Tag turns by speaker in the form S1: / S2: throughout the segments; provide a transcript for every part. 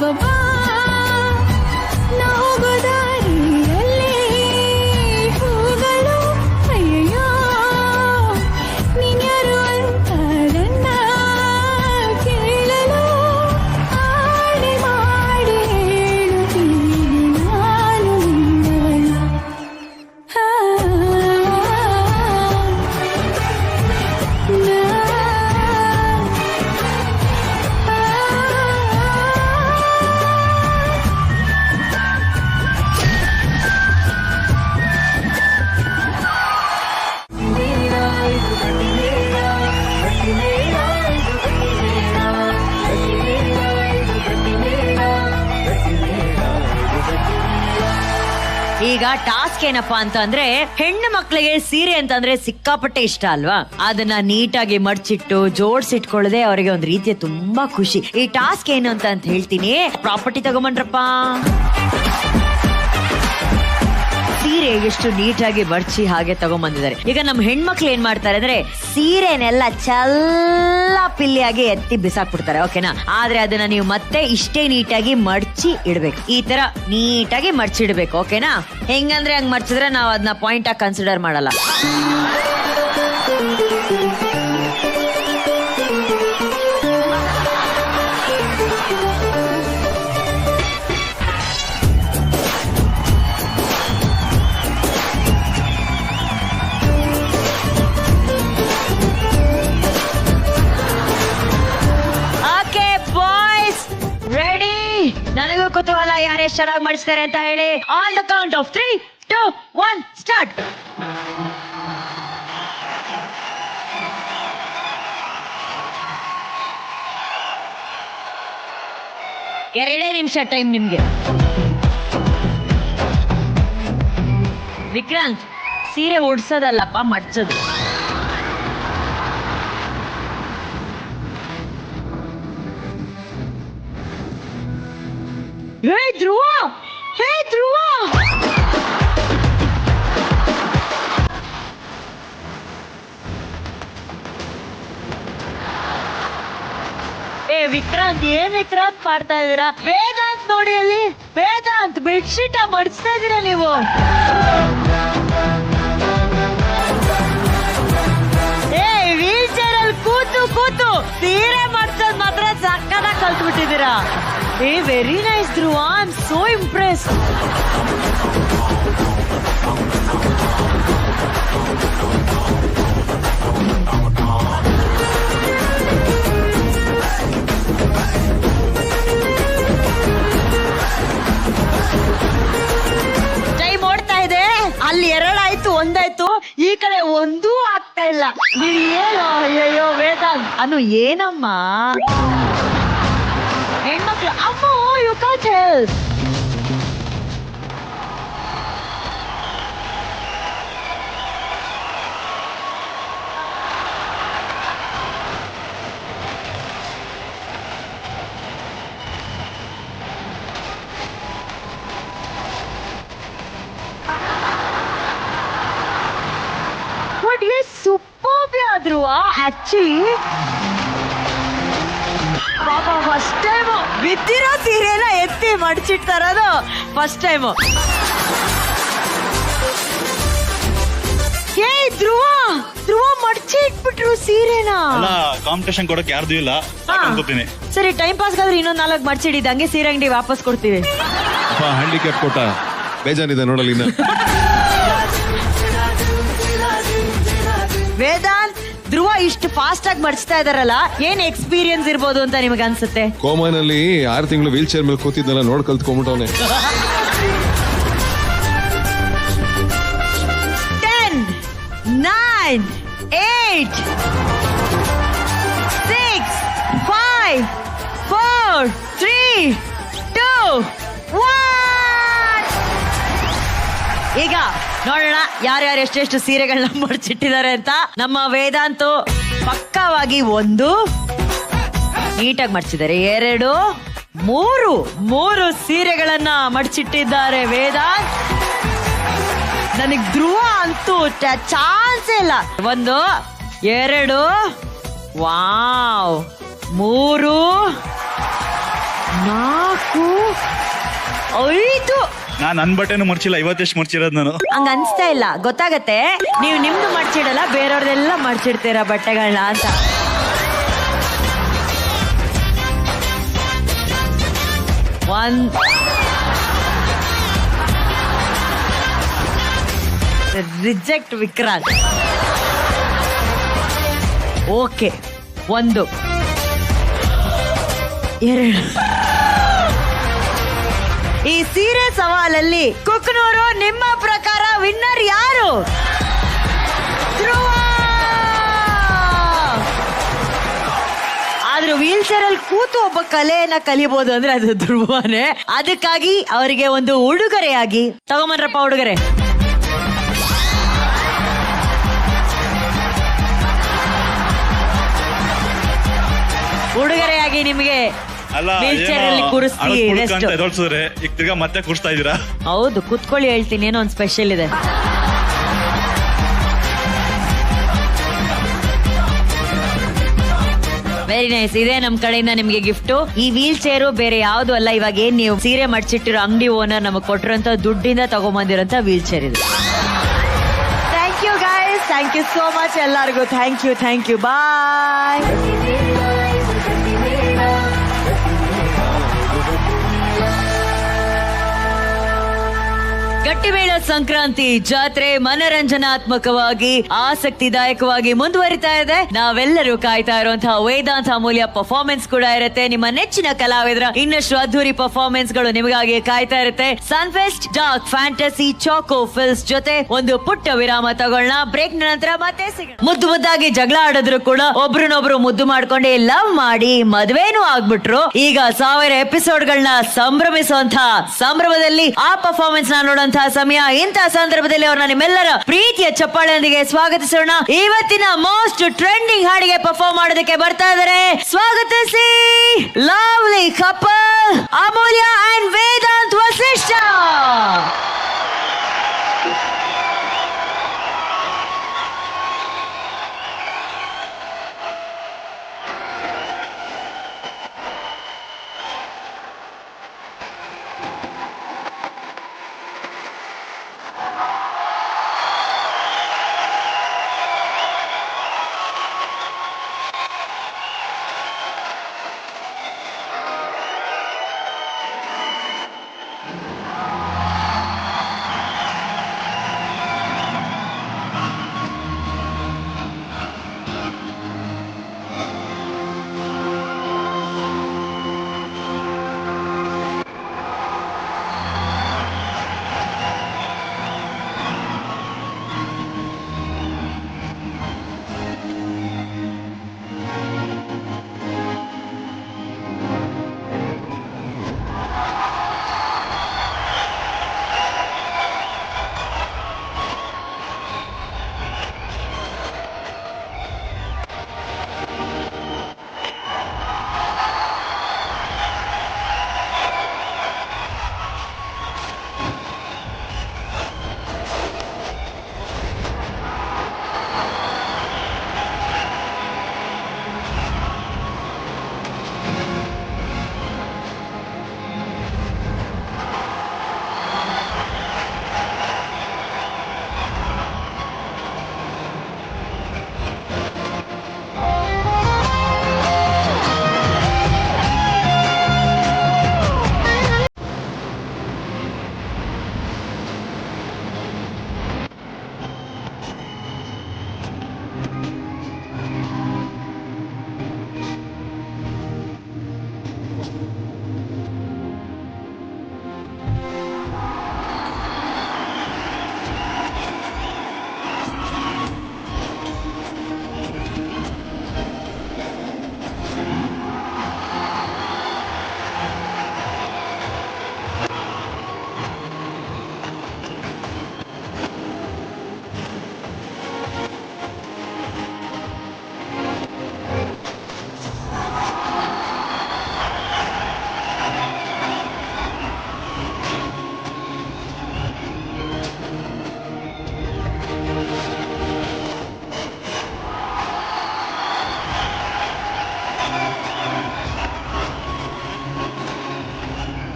S1: ಬಾಬಾ ನಾ ಹೋಗೋ ದಾರಿಯಲ್ಲಿ ಹೂಗಳು ಅಯ್ಯಯ್ಯೋ ನೀನ್ಯಾರು ಅಂತ ನನ್ನ ಕೇಳಲು ಆಡಿ ಮಾಡಿ ಹೇಳುತ್ತೀನಿ ನಾನು ನಿನ್ನವಳ.
S2: ಈಗ ಟಾಸ್ಕ್ ಏನಪ್ಪಾ ಅಂತಂದ್ರೆ ಹೆಣ್ಣು ಮಕ್ಳಿಗೆ ಸೀರೆ ಅಂತಂದ್ರೆ ಸಿಕ್ಕಾಪಟ್ಟೆ ಇಷ್ಟ ಅಲ್ವಾ, ಅದನ್ನ ನೀಟಾಗಿ ಮಡ್ಚಿಟ್ಟು ಜೋಡ್ಸಿಟ್ಕೊಳ್ಳದೆ ಅವರಿಗೆ ಒಂದ್ ರೀತಿಯ ತುಂಬಾ ಖುಷಿ. ಈ ಟಾಸ್ಕ್ ಏನು ಅಂತ ಹೇಳ್ತೀನಿ. ಪ್ರಾಪರ್ಟಿ ತಗೊಂಬನ್ರಪ್ಪ. ಸೀರೆ ಎಷ್ಟು ನೀಟಾಗಿ ಮಡ್ಚಿ ಹಾಗೆ ತಗೊಂಬಂದಿದ್ದಾರೆ. ಈಗ ನಮ್ ಹೆಣ್ಮಕ್ಳು ಏನ್ ಮಾಡ್ತಾರೆ ಅಂದ್ರೆ ಸೀರೆನೆಲ್ಲ ಪಿಲ್ಲಿಯಾಗಿ ಎತ್ತಿ ಬಿಸಾಕ್ಬಿಡ್ತಾರೆ, ಓಕೆನಾ. ಆದ್ರೆ ಅದನ್ನ ನೀವು ಮತ್ತೆ ಇಷ್ಟೇ ನೀಟಾಗಿ ಮಡ್ಚಿ ಇಡ್ಬೇಕು. ಈ ತರ ನೀಟಾಗಿ ಮಡ್ಚಿಡ್ಬೇಕು, ಓಕೆನಾ. ಹೆಂಗಂದ್ರೆ ಹಂಗ್ ಮಡ್ಚಿದ್ರೆ ನಾವ್ ಅದನ್ನ ಪಾಯಿಂಟ್ ಆಗಿ ಕನ್ಸಿಡರ್ ಮಾಡಲ್ಲ. ನನಗೂ ಕುತೂಹಲ ಯಾರೆಷ್ಟು ಚೆನ್ನಾಗಿ ಮಾಡಿಸ್ತಾರೆ ಅಂತ ಹೇಳಿ. On the count of 3, 2, 1 start. ಎರಡೇ ನಿಮಿಷ ಟೈಮ್ ನಿಮ್ಗೆ. ವಿಕ್ರಾಂತ್, ಸೀರೆ ಉಡ್ಸೋದಲ್ಲಪ್ಪ, ಮಡ್ಸೋದು. ಹೇ ಧ್ರುವ, ಹೇ ಧ್ರುವ, ವಿಕ್ರಾಂತ್, ಏನ್ ವಿಕ್ರಾಂತ್ ಮಾಡ್ತಾ ಇದೀರಾ? ವೇದಾಂತ್ ನೋಡಿ ಅಲ್ಲಿ, ವೇದಾಂತ್ ಬೆಡ್ಶೀಟ್ ಮಡಿಸ್ತಾ ಇದೀರಾ ನೀವು. ವೀಲ್ ಚೇರ್ ಅಲ್ಲಿ ಕೂತು ಕೂತು ಸೀರೆ ಮಡ್ಸೋದ್ ಮಾತ್ರ ಸಕ್ಕದಾಗಿ ಕಲ್ತ್ಬಿಟ್ಟಿದ್ದೀರಾ. Very nice Dhruva, I am so impressed. Time ಓಡ್ತಾ ಇದೆ. ಅಲ್ಲಿ 2 ಆಯ್ತು, 1 ಆಯ್ತು, ಈ ಕಡೆ 1 ಆಗ್ತಾ ಇಲ್ಲ. ನೀವು ಏನು? ಅಯ್ಯೋ ವೇದಾಂತ್, ಅನು ಏನಮ್ಮ ಹೆಣ್ಮಕ್ಳು. ಅಮ್ಮ, you can't help. But yes superb ಆದ್ರು ಆಕ್ಚುಲಿ. ಪಾಪ ಫಸ್ಟ್ ಟೈಮ್ ಬಿದ್ದಿರೋ ಸೀರೆನ ಎತ್ತಿ ಮಡ್ಚಿಟ್ತಾರದು ಫಸ್ಟ್ ಟೈಮ್. ಏ ಧ್ರುವ, ಧ್ರುವ ಮಡ್ಚಿ ಇಟ್ಬಿಟ್ರು ಸೀರೆನ.
S3: ಕಾಂಪಿಟೇಷನ್ ಕೊಡಕ್ಕೆ ಯಾರ್ದು ಇಲ್ಲ, ಅನ್ಕೋತೀನಿ.
S2: ಸರಿ, ಟೈಮ್ ಪಾಸ್ ಆದ್ರೆ ಇನ್ನೊಂದು 4 ಮಡ್ಚಿಡಿದ, ಹಂಗೆ ಸೀರೆ ಅಂಗಡಿ ವಾಪಸ್ ಕೊಡ್ತೀವಿ.
S4: ಹ್ಯಾಂಡಿಕ್ಯಾಪ್ ಕೊಟ್ಟ ಬೇಜಾನಿದೆ ನೋಡಲಿ.
S2: ವೇದಾಂತ್, ಧ್ರುವ ಇಷ್ಟು ಫಾಸ್ಟ್ ಆಗಿ ಮಡ್ಸ್ತಾ ಇದಾರಲ್ಲ, ಏನ್ ಎಕ್ಸ್ಪೀರಿಯನ್ಸ್ ಇರ್ಬೋದು ಅಂತ ನಿಮಗೆ ಅನ್ಸುತ್ತೆ?
S4: ಕೋಮನಲ್ಲಿ 6 ತಿಂಗಳು ವೀಲ್ ಚೇರ್ ಮೇಲೆ ಕೂತಿದ್ನಲ್ಲ, ನೋಡ್ ಕಲ್ತ್ಕೊಂಡ್ಬಿಟ್ಟವನೆ.
S2: 10, 9, 8, 6, 5, 4, 3, 2, 1. ಈಗ ನೋಡೋಣ ಯಾರ್ಯಾರು ಎಷ್ಟೆಷ್ಟು ಸೀರೆಗಳನ್ನ ಮಡ್ಚಿಟ್ಟಿದ್ದಾರೆ ಅಂತ. ನಮ್ಮ ವೇದಾಂತು ಪಕ್ಕವಾಗಿ 1 ನೀಟಾಗಿ ಮಡ್ಚಿದ್ದಾರೆ, 2, 3 ಸೀರೆಗಳನ್ನ ಮಡ್ಚಿಟ್ಟಿದ್ದಾರೆ ವೇದಾಂತ್. ನನಗ್ ಧ್ರುವ ಅಂತೂ ಚಾನ್ಸ್ ಇಲ್ಲ. 1, 2, ವಾವ್, 3, 4 ಐದು.
S3: ನಾನ್ ನನ್ ಬಟ್ಟೆನು ಮರ್ಚಿಲ್ಲ, ಇವತ್ತೆಷ್ಟು ಮರ್ಚಿರೋದು ನಾನು.
S2: ಹಂಗ ಅನ್ಸ್ತಾ ಇಲ್ಲ, ಗೊತ್ತಾಗತ್ತೆ ನೀವು ನಿಮ್ದು ಮಡ್ಚಿಡಲ್ಲ, ಬೇರೆಯವ್ರದೆಲ್ಲ ಮಡ್ಚಿಡ್ತೀರಾ ಬಟ್ಟೆಗಳನ್ನ ಅಂತ. ರಿಜೆಕ್ಟ್ ವಿಕ್ರಾಂತ್. ಓಕೆ, 1 2. ಈ ಸೀರೆ ಸವಾಲಲ್ಲಿ ಕುಕ್ನೂರು ನಿಮ್ಮ ಪ್ರಕಾರ ವಿನ್ನರ್ ಯಾರು? ಧ್ರುವ. ಆದ್ರೂ ವೀಲ್ ಚೇರ್ ಅಲ್ಲಿ ಕೂತು ಒಬ್ಬ ಕಲೆಯನ್ನ ಕಲಿಬಹುದು ಅಂದ್ರೆ ಅದು ಧ್ರುವನೇ. ಅದಕ್ಕಾಗಿ ಅವರಿಗೆ ಒಂದು ಉಡುಗೊರೆಯಾಗಿ ತಗೊಂಬನ್ರಪ್ಪ ಉಡುಗೊರೆ. ಉಡುಗೊರೆಯಾಗಿ ನಿಮಗೆ
S3: ಅಲ್ಲ,
S2: ವೀಲ್ ಚೇರ್ ಅಲ್ಲಿ ಕೂರಿಸ್ತೀವಿ.
S3: ಎದೊಳ್ಸಿದ್ರೆ ಈಗ ತಿರ್ಗಾ ಮತ್ತೆ ಕೂರಿಸ್ತಾ ಇದೀರಾ?
S2: ಹೌದು, ಕುತ್ಕೊಳ್ಳಿ, ಹೇಳ್ತೀನಿ, ಏನೋ ಒಂದು ಸ್ಪೆಷಲ್ ಇದೆ. Very nice. ಇದೇ ನಮ್ ಕಡೆಯಿಂದ ನಿಮ್ಗೆ ಗಿಫ್ಟ್. ಈ ವೀಲ್ ಚೇರು ಬೇರೆ ಯಾವ್ದು ಅಲ್ಲ, ಇವಾಗ ಏನ್ ನೀವು ಸೀರೆ ಮಡ್ಚಿಟ್ಟಿರೋ ಅಂಗಡಿ ಓನರ್ ನಮಗ್ ಕೊಟ್ಟಿರೋಂತ ದುಡ್ಡಿಂದ ತಗೊಂಬಂದಿರೋಂತ ವೀಲ್ ಚೇರ್ ಇದು. Thank you guys, thank you so much ಎಲ್ಲರಿಗೂ. Thank you, bye. Gattimela Sankranti ಜಾತ್ರೆ ಮನರಂಜನಾತ್ಮಕವಾಗಿ ಆಸಕ್ತಿದಾಯಕವಾಗಿ ಮುಂದುವರಿತಾ ಇದೆ. ನಾವೆಲ್ಲರೂ ಕಾಯ್ತಾ ಇರುವಂತಹ ವೇದಾಂತ ಅಮೂಲ್ಯ ಪರ್ಫಾರ್ಮೆನ್ಸ್ ಕೂಡ ಇರುತ್ತೆ. ನಿಮ್ಮ ನೆಚ್ಚಿನ ಕಲಾವಿದರ ಇನ್ನಷ್ಟು ಅದ್ದೂರಿ ಪರ್ಫಾರ್ಮೆನ್ಸ್ ಗಳು ನಿಮಗಾಗಿ ಕಾಯ್ತಾ ಇರುತ್ತೆ. ಸನ್ಫೆಸ್ಟ್ ಡಾರ್ಕ್ ಫ್ಯಾಂಟಸಿ ಚಾಕೋ ಫಿಲ್ಸ್ ಜೊತೆ ಒಂದು ಪುಟ್ಟ ವಿರಾಮ ತಗೊಳ್ಳೋಣ. ಬ್ರೇಕ್ ನಂತರ ಮತ್ತೆ ಸಿಗೋಣ. ಮುದ್ದಾಗಿ ಜಗಳ ಆಡಿದ್ರು ಕೂಡ ಒಬ್ರನ್ನೊಬ್ರು ಮುದ್ದು ಮಾಡ್ಕೊಂಡೆ ಲವ್ ಮಾಡಿ ಮದ್ವೆನೂ ಆಗ್ಬಿಟ್ರು. ಈಗ 1000 ಎಪಿಸೋಡ್ಗಳನ್ನ ಸಂಭ್ರಮಿಸುವಂತಹ ಸಂಭ್ರಮದಲ್ಲಿ ಆ ಪರ್ಫಾರ್ಮೆನ್ಸ್ ನ ನೋಡುವಂತಹ ಸಮಯ. ಇಂತಹ ಸಂದರ್ಭದಲ್ಲಿ ಅವ್ರನ್ನ ನಿಮ್ಮೆಲ್ಲರ ಪ್ರೀತಿಯ ಚಪ್ಪಾಳೆಯೊಂದಿಗೆ ಸ್ವಾಗತಿಸೋಣ. ಇವತ್ತಿನ ಮೋಸ್ಟ್ ಟ್ರೆಂಡಿಂಗ್ ಹಾಡಿಗೆ ಪರ್ಫಾರ್ಮ್ ಮಾಡೋದಕ್ಕೆ ಬರ್ತಾ ಇದ್ದಾರೆ. ಸ್ವಾಗತಿಸಿ lovely couple Amulya and Vedant Vasishtha.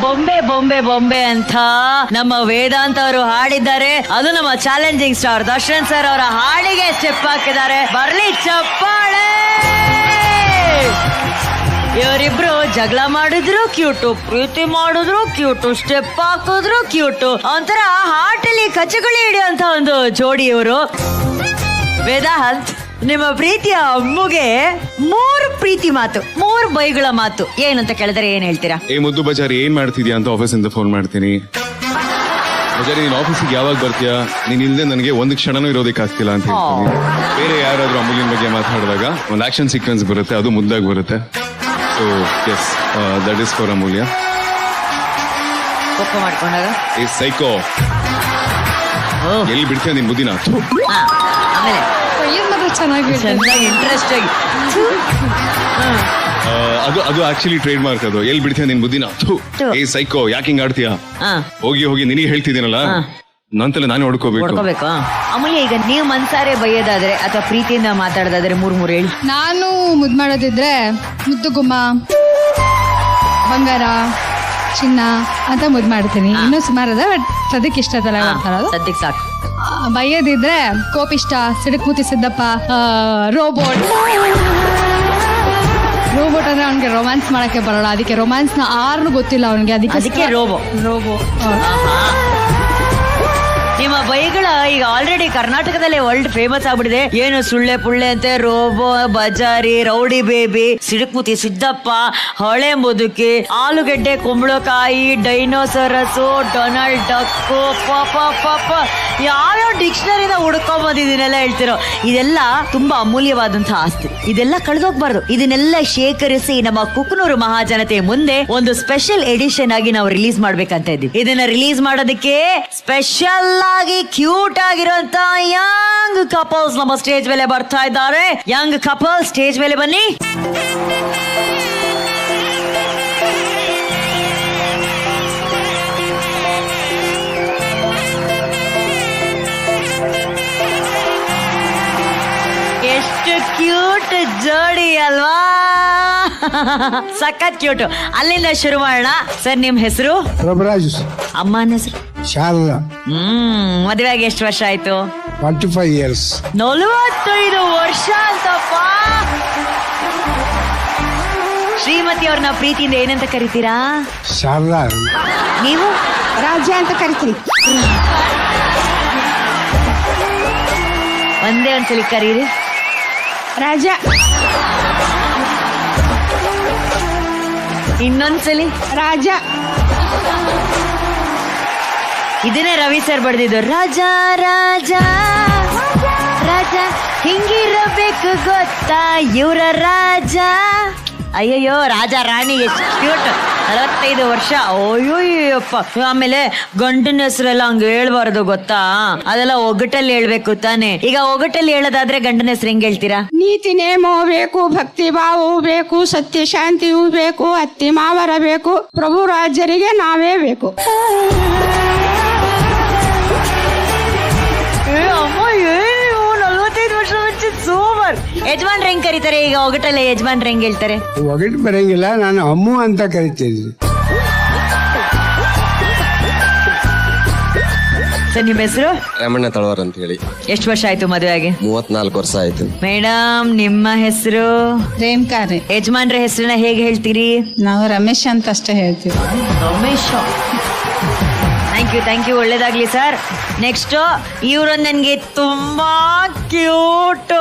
S2: ಬೊಂಬೆ ಬೊಂಬೆ ಬೊಂಬೆ ಅಂತ ನಮ್ಮ ವೇದಾಂತ್ ಅವರು ಹಾಡಿದ್ದಾರೆ. ಅದು ನಮ್ಮ ಚಾಲೆಂಜಿಂಗ್ ಸ್ಟಾರ್ ದರ್ಶನ್ ಸರ್ ಅವರ ಹಾಡಿಗೆ ಸ್ಟೆಪ್ ಹಾಕಿದ್ದಾರೆ. ಬರ್ಲಿ ಚಪ್ಪಾಳೆ. ಇವರಿಬ್ರು ಜಗಳ ಮಾಡಿದ್ರು ಕ್ಯೂಟು, ಪ್ರೀತಿ ಮಾಡಿದ್ರು ಕ್ಯೂಟು, ಸ್ಟೆಪ್ ಹಾಕಿದ್ರು ಕ್ಯೂಟು, ಒಂಥರ ಹಾಟಲ್ಲಿ ಕಚ್ಚಗುಳಿ ಹಿಡಿಯುವಂತ ಒಂದು ಜೋಡಿ ಇವರು. ವೇದಾಂತ್, ನಿಮ್ಮ ಪ್ರೀತಿಯ ಅಮ್ಮುಗೆ 3 ಪ್ರೀತಿ ಮಾತು, 3 ಬೈಗಳ ಮಾತು ಏನಂತ ಕೇಳಿದ್ರೆ ಏನ್ ಹೇಳ್ತೀರಾ?
S4: ಏ ಮುದ್ದು ಬಜಾರಿ, ಏನ್ ಮಾಡ್ತಿದ್ಯಾ ಅಂತ ಆಫೀಸಿಂದ ಫೋನ್ ಮಾಡ್ತೀನಿ. ಬಜಾರಿ, ನೀನ್ ಆಫೀಸಿಗೆ ಯಾವಾಗ ಬರ್ತೀಯಾ? ನೀನ್ ಇಲ್ಲದೆ ನನಗೆ ಒಂದು ಕ್ಷಣನೂ ಇರೋದಕ್ಕೆ ಆಗ್ತಿಲ್ಲ ಅಂತ ಹೇಳ್ತೀನಿ. ಬೇರೆ ಯಾರಾದ್ರೂ ಅಮೂಲ್ಯನ ಬಗ್ಗೆ ಮಾತಾಡಿದಾಗ ಒಂದು ಆಕ್ಷನ್ ಸೀಕ್ವೆನ್ಸ್ ಬರುತ್ತೆ, ಅದು ಮುದ್ದಾಗಿ ಬರುತ್ತೆ. So yes, that is for Amulya.
S2: ಕೋಪ ಮಾಡ್ಕೊಂಡಾಗ
S4: ಏ ಸೈಕೋ, ಎಲ್ಲಿ ಬಿಡ್ತೀಯ ನಿನ್ ಬುದ್ಧಿನ?
S2: ಆಮೇಲೆ ಚೆನ್ನಾಗಿ ಇಂಟ್ರೆಸ್ಟ್ ಆಗಿ
S4: ಅದು ಆಕ್ಚುಲಿ ಟ್ರೇಡ್ ಮಾರ್ಕ್. ಅದು ಎಲ್ಲಿ ಬಿಡ್ತೀಯ ನಿನ್ ಬುದ್ಧಿನ? ಏ ಸೈಕೋ, ಯಾಕೆ ಹಿಂಗ್ ಆಡ್ತೀಯ? ಹೋಗಿ ನಿನಗೆ ಹೇಳ್ತಿದ್ದೀನಲ್ಲ, ನಂತಲ್ಲ ನಾನೇ ಹೊಡ್ಕೋಬೇಕು.
S2: ಅಮೂಲ್ಯ, ಈಗ ನೀವು ಮನ್ಸಾರೆ ಬೈಯೋದಾದ್ರೆ ಅಥವಾ ಪ್ರೀತಿಯಿಂದ ಮಾತಾಡೋದಾದ್ರೆ 3 ಹೇಳಿ.
S5: ನಾನು ಮುದ್ದು ಮಾಡೋದಿದ್ರೆ ಮುದ್ದು ಗುಮ್ಮ, ಬಂಗಾರ, ಚಿನ್ನ ಅಂತ ಮುದ್ದು ಮಾಡ್ತೀನಿ. ಇನ್ನೂ ಸುಮಾರು ಅದ, ಬಟ್ ಸದ್ಯಕ್ಕೆ ಇಷ್ಟ
S2: ಸದ್ಯಕ್ಕೆ ಸಾಕು.
S5: ಬೈಯೋದಿದ್ರೆ ಕೋಪಿಷ್ಟ, ಸಿಡಕ್ಮೂತಿ ಸಿದ್ದಪ್ಪ, ರೋಬೋಟ್ ಅಂದ್ರೆ ಅವ್ನಿಗೆ ರೊಮ್ಯಾನ್ಸ್ ಮಾಡಕ್ಕೆ ಬರಲ್ಲ, ಅದಕ್ಕೆ ರೊಮ್ಯಾನ್ಸ್ ನ ಆರ್ನು ಗೊತ್ತಿಲ್ಲ ಅವನಿಗೆ, ಅದಕ್ಕೆ
S2: ರೋಬೋ. ನಿಮ್ಮ ಬೈಗಳ ಈಗ ಆಲ್ರೆಡಿ ಕರ್ನಾಟಕದಲ್ಲೇ ವರ್ಲ್ಡ್ ಫೇಮಸ್ ಆಗ್ಬಿಟ್ಟಿದೆ. ಏನು ಸುಳ್ಳೆ ಪುಳ್ಳೆ ಅಂತೆ, ರೋಬೋ, ಬಜಾರಿ, ರೌಡಿ ಬೇಬಿ, ಸಿಡುಕ್ಮುತಿ ಸಿದ್ದಪ್ಪ, ಹೊಳೆ ಮುದುಕಿ, ಆಲೂಗೆಡ್ಡೆ, ಕುಂಬಳಕಾಯಿ, ಡೈನೋಸರಸು, ಡೊನಾಲ್ಡ್ ಡಕ್, ಪಾಪ ಯಾವ್ಯಾವ ಡಿಕ್ಷನರಿನ ಹುಡ್ಕೊಂಡ್ ಬಂದಿದ್ದೀನೆಲ್ಲ ಹೇಳ್ತಿರೋ. ಇದೆಲ್ಲ ತುಂಬಾ ಅಮೂಲ್ಯವಾದಂತಹ ಆಸ್ತಿ. ಇದೆಲ್ಲ ಕಳೆದೋಗ್ಬಾರ್ದು. ಇದನ್ನೆಲ್ಲ ಶೇಖರಿಸಿ ನಮ್ಮ ಕುಕ್ನೂರು ಮಹಾಜನತೆ ಮುಂದೆ ಒಂದು ಸ್ಪೆಷಲ್ ಎಡಿಷನ್ ಆಗಿ ನಾವು ರಿಲೀಸ್ ಮಾಡ್ಬೇಕಂತ ಇದ್ದೀವಿ. ಇದನ್ನ ರಿಲೀಸ್ ಮಾಡೋದಕ್ಕೆ ಸ್ಪೆಷಲ್ ಆಗಿ ಕ್ಯೂಟ್ ಆಗಿರುವಂತ ಯಂಗ್ ಕಪಲ್ಸ್ ನಮ್ಮ ಸ್ಟೇಜ್ ಮೇಲೆ ಬರ್ತಾ ಇದ್ದಾರೆ. ಯಂಗ್ ಕಪಲ್ ಸ್ಟೇಜ್ ಮೇಲೆ ಬನ್ನಿ. ಎಷ್ಟು ಕ್ಯೂಟ್ ಜೋಡಿ ಅಲ್ವಾ? ಸಖತ್ ಕ್ಯೂಟ್. ಅಲ್ಲಿಂದ ಶುರು ಮಾಡೋಣ. ಸರ್, ನಿಮ್ ಹೆಸರು?
S6: ಪ್ರಭರಾಜ್.
S2: ಅಮ್ಮನ ಹೆಸರು?
S6: ಶಾರದಾ.
S2: ಮದುವೆ ಆಗಿ ಎಷ್ಟು ವರ್ಷ ಆಯ್ತು?
S6: 45 years.
S2: 45 ವರ್ಷ ಅಂತಪ್ಪ. ಶ್ರೀಮತಿ ಅವ್ರನ್ನ ಪ್ರೀತಿಯಿಂದ ಏನಂತ ಕರಿತೀರಾ?
S6: ಶಾರದಾ.
S2: ನೀವು?
S5: ರಾಜ ಅಂತ ಕರಿತೀನಿ.
S2: ಒಂದೇ ಒಂದ್ಸಲಿ ಕರೀರಿ.
S5: ರಾಜ.
S2: ಇನ್ನೊಂದ್ಸಲಿ
S5: ರಾಜ.
S2: ಇದನ್ನೇ ರವಿ ಸರ್ ಬಡ್ದಿದ್ದು. ರಾಜ ರಾಜ ರಾಜ ಹಿಂಗಿರಬೇಕು ಗೊತ್ತಾ ಇವರ ರಾಜ. ಅಯ್ಯಯ್ಯೋ, ರಾಜ ರಾಣಿ ಎಷ್ಟು ಕ್ಯೂಟ್. 45 ವರ್ಷ. ಅಯ್ಯೋಯ್ಯಪ್ಪ. ಆಮೇಲೆ ಗಂಡನ ಹೆಸರೆಲ್ಲ ಹಂಗ ಹೇಳ್ಬಾರ್ದು ಗೊತ್ತಾ? ಅದೆಲ್ಲ ಒಗ್ಗಟ್ಟಲ್ಲಿ ಹೇಳ್ಬೇಕು ತಾನೆ. ಈಗ ಒಗ್ಗಟ್ಟಲ್ಲಿ ಹೇಳೋದಾದ್ರೆ ಗಂಡನ ಹೆಸರು ಹೆಂಗ್ ಹೇಳ್ತೀರಾ?
S7: ನೀತಿ ನೇಮವೂ ಬೇಕು, ಭಕ್ತಿ ಭಾವವೂ ಬೇಕು, ಸತ್ಯ ಶಾಂತಿಯೂ ಬೇಕು, ಅತ್ತಿ ಮಾವರ ಬೇಕು, ಪ್ರಭು ರಾಜರಿಗೆ ನಾವೇ ಬೇಕು.
S2: ಅಮ್ಮ, ಏನು 45 ವರ್ಷ ಮುಂಚೆ ಸೂಪರ್. ಯಜಮಾನ್ರ ಹೆಂಗ್ ಕರೀತಾರೆ ಈಗ ಒಗಟಲ್ಲ? ಯಜಮಾನ್ರ ಹೆಂಗ್ ಹೇಳ್ತಾರೆ?
S6: ಒಗಟು ಬರಂಗಿಲ್ಲ, ನಾನು ಅಮ್ಮು ಅಂತ ಕರಿತಿದ್ವಿ.
S2: ಸರ್, ನಿಮ್ಮ ಹೆಸರು?
S8: ರಮಣ್ಣ ತಳವಾರ್ ಅಂತ ಹೇಳಿ.
S2: ಎಷ್ಟು ವರ್ಷ ಆಯ್ತು ಮದುವೆಗೆ?
S8: 34 ವರ್ಷ ಆಯ್ತು.
S2: ಮೇಡಮ್, ನಿಮ್ಮ ಹೆಸರು?
S7: ರೇಮ್ಕಾರಿ.
S2: ಯಜಮಾನ್ರ ಹೆಸರನ್ನ ಹೇಗೆ ಹೇಳ್ತೀರಿ?
S7: ನಾವು ರಮೇಶ್ ಅಂತ ಅಷ್ಟೇ ಹೇಳ್ತೀವಿ.
S2: ರಮೇಶ್. Thank you. ಒಳ್ಳೇದಾಗ್ಲಿ ಸರ್. ನೆಕ್ಸ್ಟ್, ಇವರು ನನ್ಗೆ ತುಂಬಾ ಕ್ಯೂಟ್.